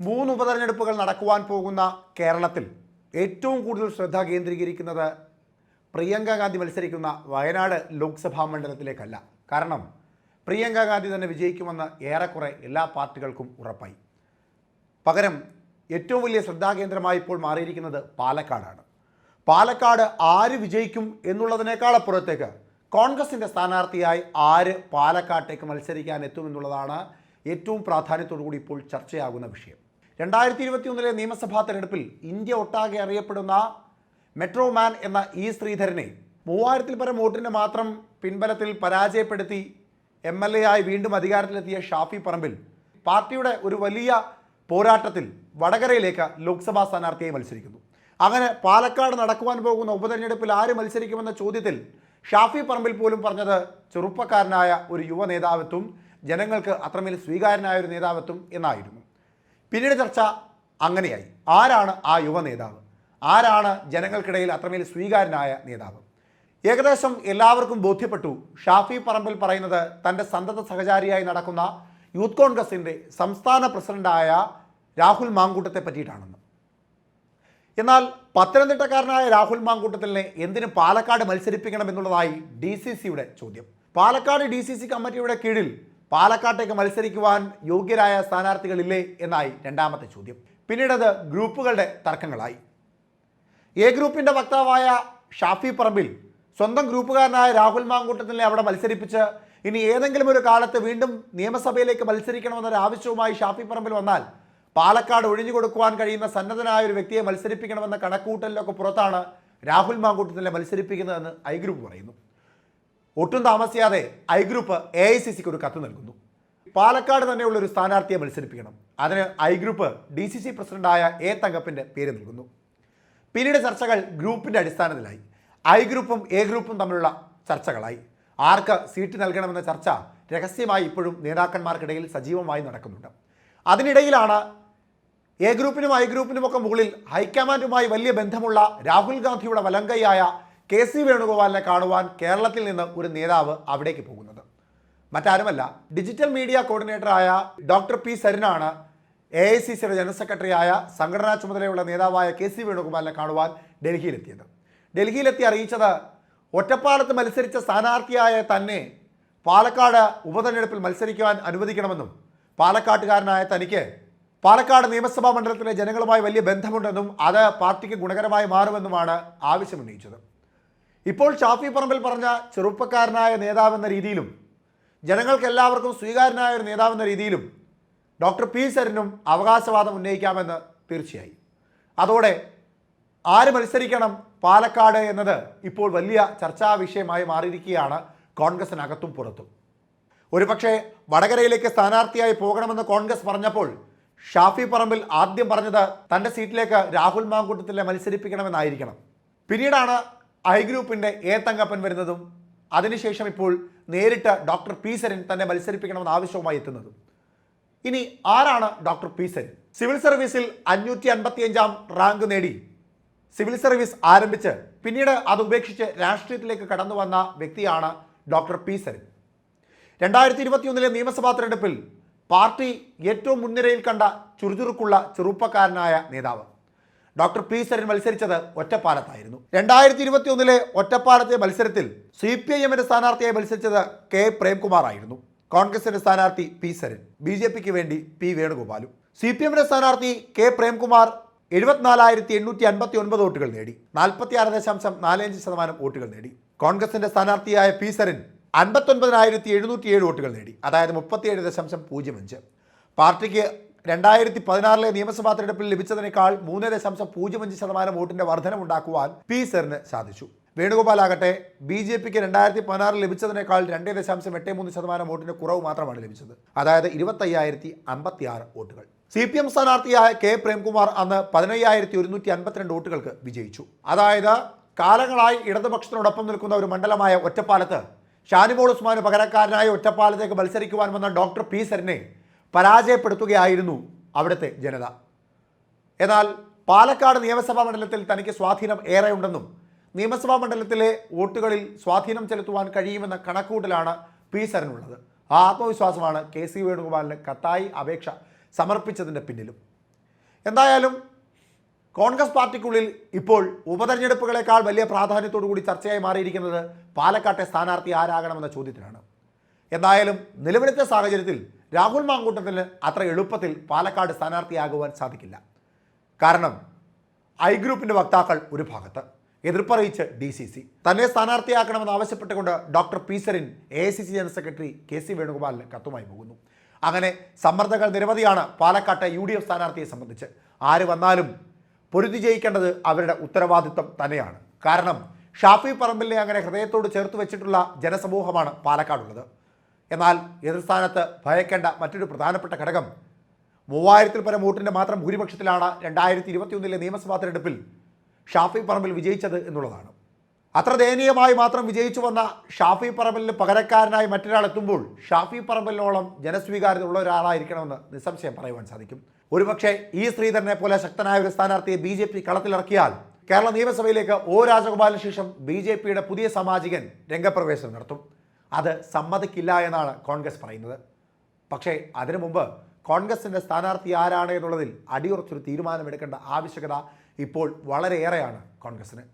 മൂന്ന് ഉപതെരഞ്ഞെടുപ്പുകൾ നടക്കുവാൻ പോകുന്ന കേരളത്തിൽ ഏറ്റവും കൂടുതൽ ശ്രദ്ധ കേന്ദ്രീകരിക്കുന്നത് പ്രിയങ്ക ഗാന്ധി മത്സരിക്കുന്ന വയനാട് ലോക്സഭാ മണ്ഡലത്തിലേക്കല്ല. കാരണം പ്രിയങ്ക ഗാന്ധി തന്നെ വിജയിക്കുമെന്ന് ഏറെക്കുറെ എല്ലാ പാർട്ടികൾക്കും ഉറപ്പായി. പകരം ഏറ്റവും വലിയ ശ്രദ്ധാകേന്ദ്രമായി ഇപ്പോൾ മാറിയിരിക്കുന്നത് പാലക്കാടാണ്. പാലക്കാട് ആര് വിജയിക്കും എന്നുള്ളതിനേക്കാൾ അപ്പുറത്തേക്ക് കോൺഗ്രസിൻ്റെ സ്ഥാനാർത്ഥിയായി ആര് പാലക്കാട്ടേക്ക് മത്സരിക്കാൻ എത്തുമെന്നുള്ളതാണ് ഏറ്റവും പ്രാധാന്യത്തോടുകൂടി ഇപ്പോൾ ചർച്ചയാകുന്ന വിഷയം. 2021 നിയമസഭാ തെരഞ്ഞെടുപ്പിൽ ഇന്ത്യ ഒട്ടാകെ അറിയപ്പെടുന്ന മെട്രോമാൻ എന്ന ഇ ശ്രീധരനെ 3000-ൽ പരം വോട്ടിൻ്റെ മാത്രം പിൻബലത്തിൽ പരാജയപ്പെടുത്തി MLA ആയി വീണ്ടും അധികാരത്തിലെത്തിയ ഷാഫി പറമ്പിൽ പാർട്ടിയുടെ ഒരു വലിയ പോരാട്ടത്തിൽ വടകരയിലേക്ക് ലോക്സഭാ സ്ഥാനാർത്ഥിയായി മത്സരിക്കുന്നു. അങ്ങനെ പാലക്കാട് നടക്കുവാൻ പോകുന്ന ഉപതെരഞ്ഞെടുപ്പിൽ ആര് മത്സരിക്കുമെന്ന ചോദ്യത്തിൽ ഷാഫി പറമ്പിൽ പോലും പറഞ്ഞത് ചെറുപ്പക്കാരനായ ഒരു യുവ നേതാവെത്തും, ജനങ്ങൾക്ക് അത്രമേൽ സ്വീകാര്യനായ ഒരു നേതാവെത്തും എന്നായിരുന്നു. പിന്നീട് ചർച്ച അങ്ങനെയായി. ആരാണ് ആ യുവ നേതാവ്? ആരാണ് ജനങ്ങൾക്കിടയിൽ അത്രമേൽ സ്വീകാര്യനായ നേതാവ്? ഏകദേശം എല്ലാവർക്കും ബോധ്യപ്പെട്ടു ഷാഫി പറമ്പിൽ പറയുന്നത് തൻ്റെ സന്തത സഹചാരിയായി നടക്കുന്ന യൂത്ത് കോൺഗ്രസിൻ്റെ സംസ്ഥാന പ്രസിഡന്റായ രാഹുൽ മാങ്കൂട്ടത്തെ പറ്റിയിട്ടാണെന്ന്. എന്നാൽ പത്തനംതിട്ടക്കാരനായ രാഹുൽ മാങ്കൂട്ടത്തിനെ എന്തിന് പാലക്കാട് മത്സരിപ്പിക്കണം എന്നുള്ളതായി DCCയുടെ ചോദ്യം. പാലക്കാട് DCC കമ്മിറ്റിയുടെ കീഴിൽ പാലക്കാട്ടേക്ക് മത്സരിക്കുവാൻ യോഗ്യരായ സ്ഥാനാർത്ഥികളില്ലേ എന്നായി രണ്ടാമത്തെ ചോദ്യം. പിന്നീടത് ഗ്രൂപ്പുകളുടെ തർക്കങ്ങളായി. എ ഗ്രൂപ്പിൻ്റെ വക്താവായ ഷാഫി പറമ്പിൽ സ്വന്തം ഗ്രൂപ്പുകാരനായ രാഹുൽ മാങ്കൂട്ടത്തിനെ അവിടെ മത്സരിപ്പിച്ച് ഇനി ഏതെങ്കിലും ഒരു കാലത്ത് വീണ്ടും നിയമസഭയിലേക്ക് മത്സരിക്കണമെന്നൊരു ആവശ്യവുമായി ഷാഫി പറമ്പിൽ വന്നാൽ പാലക്കാട് ഒഴിഞ്ഞു കൊടുക്കുവാൻ കഴിയുന്ന സന്നദ്ധനായ ഒരു വ്യക്തിയെ മത്സരിപ്പിക്കണമെന്ന കണക്കൂട്ടലിലൊക്കെ പുറത്താണ് രാഹുൽ മാങ്കൂട്ടത്തിനെ മത്സരിപ്പിക്കുന്നതെന്ന് ഐ ഗ്രൂപ്പ് പറയുന്നു. ഒട്ടും താമസിയാതെ ഐ ഗ്രൂപ്പ് AICCക്ക് ഒരു കത്ത് നൽകുന്നു. പാലക്കാട് തന്നെയുള്ള ഒരു സ്ഥാനാർത്ഥിയെ മത്സരിപ്പിക്കണം. അതിന് ഐ ഗ്രൂപ്പ് DCC പ്രസിഡന്റായ A തങ്കപ്പൻ്റെ പേര് നൽകുന്നു. പിന്നീട് ചർച്ചകൾ ഗ്രൂപ്പിൻ്റെ അടിസ്ഥാനത്തിലായി. ഐ ഗ്രൂപ്പും എ ഗ്രൂപ്പും തമ്മിലുള്ള ചർച്ചകളായി. ആർക്ക് സീറ്റ് നൽകണമെന്ന ചർച്ച രഹസ്യമായി ഇപ്പോഴും നേതാക്കന്മാർക്കിടയിൽ സജീവമായി നടക്കുന്നുണ്ട്. അതിനിടയിലാണ് എ ഗ്രൂപ്പിനും ഐ ഗ്രൂപ്പിനുമൊക്കെ മുകളിൽ ഹൈക്കമാൻഡുമായി വലിയ ബന്ധമുള്ള രാഹുൽ ഗാന്ധിയുടെ വലങ്കൈയായ KC വേണുഗോപാലിനെ കാണുവാൻ കേരളത്തിൽ നിന്ന് ഒരു നേതാവ് അവിടേക്ക് പോകുന്നത്. മറ്റാരുമല്ല, ഡിജിറ്റൽ മീഡിയ കോർഡിനേറ്ററായ ഡോക്ടർ P സരിനാണ് AICCയുടെ ജനറൽ സെക്രട്ടറിയായ സംഘടനാ ചുമതലയുള്ള നേതാവായ KC വേണുഗോപാലിനെ കാണുവാൻ ഡൽഹിയിലെത്തിയത്. ഡൽഹിയിലെത്തി അറിയിച്ചത് ഒറ്റപ്പാലത്ത് മത്സരിച്ച സ്ഥാനാർത്ഥിയായ തന്നെ പാലക്കാട് ഉപതെരഞ്ഞെടുപ്പിൽ മത്സരിക്കുവാൻ അനുവദിക്കണമെന്നും പാലക്കാട്ടുകാരനായ തനിക്ക് പാലക്കാട് നിയമസഭാ മണ്ഡലത്തിലെ ജനങ്ങളുമായി വലിയ ബന്ധമുണ്ടെന്നും അത് പാർട്ടിക്ക് ഗുണകരമായി മാറുമെന്നുമാണ് ആവശ്യമുന്നയിച്ചത്. ഇപ്പോൾ ഷാഫി പറമ്പിൽ പറഞ്ഞ ചെറുപ്പക്കാരനായ നേതാവെന്ന രീതിയിലും ജനങ്ങൾക്ക് എല്ലാവർക്കും സ്വീകാര്യനായ ഒരു നേതാവെന്ന രീതിയിലും ഡോക്ടർ P സരിനും അവകാശവാദം ഉന്നയിക്കാമെന്ന് തീർച്ചയായി. അതോടെ ആര് മത്സരിക്കണം പാലക്കാട് എന്നത് ഇപ്പോൾ വലിയ ചർച്ചാ വിഷയമായി മാറിയിരിക്കുകയാണ് കോൺഗ്രസിനകത്തും പുറത്തും. ഒരുപക്ഷെ വടകരയിലേക്ക് സ്ഥാനാർത്ഥിയായി പോകണമെന്ന് കോൺഗ്രസ് പറഞ്ഞപ്പോൾ ഷാഫി പറമ്പിൽ ആദ്യം പറഞ്ഞത് തൻ്റെ സീറ്റിലേക്ക് രാഹുൽ മാങ്കൂട്ടത്തിനെ മത്സരിപ്പിക്കണമെന്നായിരിക്കണം. പിന്നീടാണ് ഐ ഗ്രൂപ്പിൻ്റെ A തങ്കപ്പൻ വരുന്നതും അതിനുശേഷം ഇപ്പോൾ നേരിട്ട് ഡോക്ടർ P സരിൻ തന്നെ മത്സരിപ്പിക്കണമെന്ന് ആവശ്യവുമായി എത്തുന്നതും. ഇനി ആരാണ് ഡോക്ടർ P സരിൻ? സിവിൽ സർവീസിൽ 555-ാം റാങ്ക് നേടി സിവിൽ സർവീസ് ആരംഭിച്ച് പിന്നീട് അത് ഉപേക്ഷിച്ച് രാഷ്ട്രീയത്തിലേക്ക് കടന്നു വന്ന വ്യക്തിയാണ് ഡോക്ടർ P സരിൻ. 2021 നിയമസഭാ തെരഞ്ഞെടുപ്പിൽ പാർട്ടി ഏറ്റവും മുൻനിരയിൽ കണ്ട ചുറുചുറുക്കുള്ള ചെറുപ്പക്കാരനായ നേതാവ് ഡോക്ടർ P സരിൻ മത്സരിച്ചത് ഒറ്റപ്പാലത്തായിരുന്നു. 2021 ഒറ്റപ്പാലത്തെ മത്സരത്തിൽ CPIMന്റെ സ്ഥാനാർത്ഥിയായി മത്സരിച്ചത് K പ്രേംകുമാർ ആയിരുന്നു. കോൺഗ്രസിന്റെ സ്ഥാനാർത്ഥി P സരിൻ, BJPക്ക് വേണ്ടി P വേണുഗോപാലും. CPIMന്റെ സ്ഥാനാർത്ഥി K പ്രേംകുമാർ 74,859 വോട്ടുകൾ നേടി, 46.45% വോട്ടുകൾ നേടി. കോൺഗ്രസിന്റെ സ്ഥാനാർത്ഥിയായ P സരിൻ 59,707 വോട്ടുകൾ നേടി, അതായത് 37.05. പാർട്ടിക്ക് 2016 നിയമസഭാ തെരഞ്ഞെടുപ്പിൽ ലഭിച്ചതിനേക്കാൾ 3.05% വോട്ടിന്റെ വർധനമുണ്ടാക്കുവാൻ P സരിന് സാധിച്ചു. വേണുഗോപാലാകട്ടെ BJPക്ക് 2016 ലഭിച്ചതിനേക്കാൾ 2.83% വോട്ടിന്റെ കുറവ് മാത്രമാണ് ലഭിച്ചത്, അതായത് 25,056 വോട്ടുകൾ. CPM സ്ഥാനാർത്ഥിയായ K പ്രേംകുമാർ അന്ന് 15,152 വോട്ടുകൾക്ക് വിജയിച്ചു. അതായത് കാലങ്ങളായി ഇടതുപക്ഷത്തിനോടൊപ്പം നിൽക്കുന്ന ഒരു മണ്ഡലമായ ഒറ്റപ്പാലത്ത് ഷാനിമോൾ ഉസ്മാന് പകരക്കാരനായ ഒറ്റപ്പാലത്തേക്ക് മത്സരിക്കുവാൻ വന്ന ഡോക്ടർ P സരിനെ പരാജയപ്പെടുത്തുകയായിരുന്നു അവിടുത്തെ ജനത. എന്നാൽ പാലക്കാട് നിയമസഭാ മണ്ഡലത്തിൽ തനിക്ക് സ്വാധീനം ഏറെയുണ്ടെന്നും നിയമസഭാ മണ്ഡലത്തിലെ വോട്ടുകളിൽ സ്വാധീനം ചെലുത്തുവാൻ കഴിയുമെന്ന കണക്കുകൂട്ടലാണ് P സരിനുള്ളത്. ആ ആത്മവിശ്വാസമാണ് KC വേണുഗോപാലിന് കത്തായി അപേക്ഷ സമർപ്പിച്ചതിൻ്റെ പിന്നിലും. എന്തായാലും കോൺഗ്രസ് പാർട്ടിക്കുള്ളിൽ ഇപ്പോൾ ഉപതെരഞ്ഞെടുപ്പുകളെക്കാൾ വലിയ പ്രാധാന്യത്തോടു കൂടി ചർച്ചയായി മാറിയിരിക്കുന്നത് പാലക്കാട്ടെ സ്ഥാനാർത്ഥി ആരാകണമെന്ന ചോദ്യത്തിലാണ്. എന്തായാലും നിലവിലത്തെ സാഹചര്യത്തിൽ രാഹുൽ മാങ്കൂട്ടത്തിന് അത്ര എളുപ്പത്തിൽ പാലക്കാട് സ്ഥാനാർത്ഥിയാകുവാൻ സാധിക്കില്ല. കാരണം ഐ ഗ്രൂപ്പിൻ്റെ വക്താക്കൾ ഒരു ഭാഗത്ത്, എതിർപ്പറിയിച്ച് DCC, തന്നെ സ്ഥാനാർത്ഥിയാക്കണമെന്ന് ആവശ്യപ്പെട്ടുകൊണ്ട് doctor P Sarin AICC general secretary KC വേണുഗോപാലിന് കത്തുമായി പോകുന്നു. അങ്ങനെ സമ്മർദ്ദങ്ങൾ നിരവധിയാണ് പാലക്കാട്ടെ UDF സ്ഥാനാർത്ഥിയെ സംബന്ധിച്ച്. ആര് വന്നാലും പൊരുതി ജയിക്കേണ്ടത് അവരുടെ ഉത്തരവാദിത്വം തന്നെയാണ്. കാരണം ഷാഫി പറമ്പിലിനെ അങ്ങനെ ഹൃദയത്തോട് ചേർത്ത് വെച്ചിട്ടുള്ള ജനസമൂഹമാണ് പാലക്കാടുള്ളത്. എന്നാൽ എതിർ സ്ഥാനത്ത് ഭയക്കേണ്ട മറ്റൊരു പ്രധാനപ്പെട്ട ഘടകം 3000-ൽ പരം വോട്ടിൻ്റെ മാത്രം ഭൂരിപക്ഷത്തിലാണ് 2021 നിയമസഭാ തെരഞ്ഞെടുപ്പിൽ ഷാഫി പറമ്പിൽ വിജയിച്ചത് എന്നുള്ളതാണ്. അത്ര ദയനീയമായി മാത്രം വിജയിച്ചു വന്ന ഷാഫി പറമ്പിലിന് പകരക്കാരനായി മറ്റൊരാൾ എത്തുമ്പോൾ ഷാഫി പറമ്പിലിനോളം ജനസ്വീകാര്യത ഉള്ള ഒരാളായിരിക്കണമെന്ന് നിസ്സംശയം പറയുവാൻ സാധിക്കും. ഒരുപക്ഷെ ഈ ശ്രീധരനെ പോലെ ശക്തനായ ഒരു സ്ഥാനാർത്ഥിയെ BJP കളത്തിലിറക്കിയാൽ കേരള നിയമസഭയിലേക്ക് രാജഗോപാലിന് ശേഷം BJPയുടെ പുതിയ സാമാജികൻ രംഗപ്രവേശനം നടത്തും. അത് സമ്മതിക്കില്ല എന്നാണ് കോൺഗ്രസ് പറയുന്നത്. പക്ഷേ അതിനു മുമ്പ് കോൺഗ്രസിൻ്റെ സ്ഥാനാർത്ഥി ആരാണ് എന്നുള്ളതിൽ അടിയുറച്ചൊരു തീരുമാനമെടുക്കേണ്ട ആവശ്യകത ഇപ്പോൾ വളരെയേറെയാണ് കോൺഗ്രസിന്.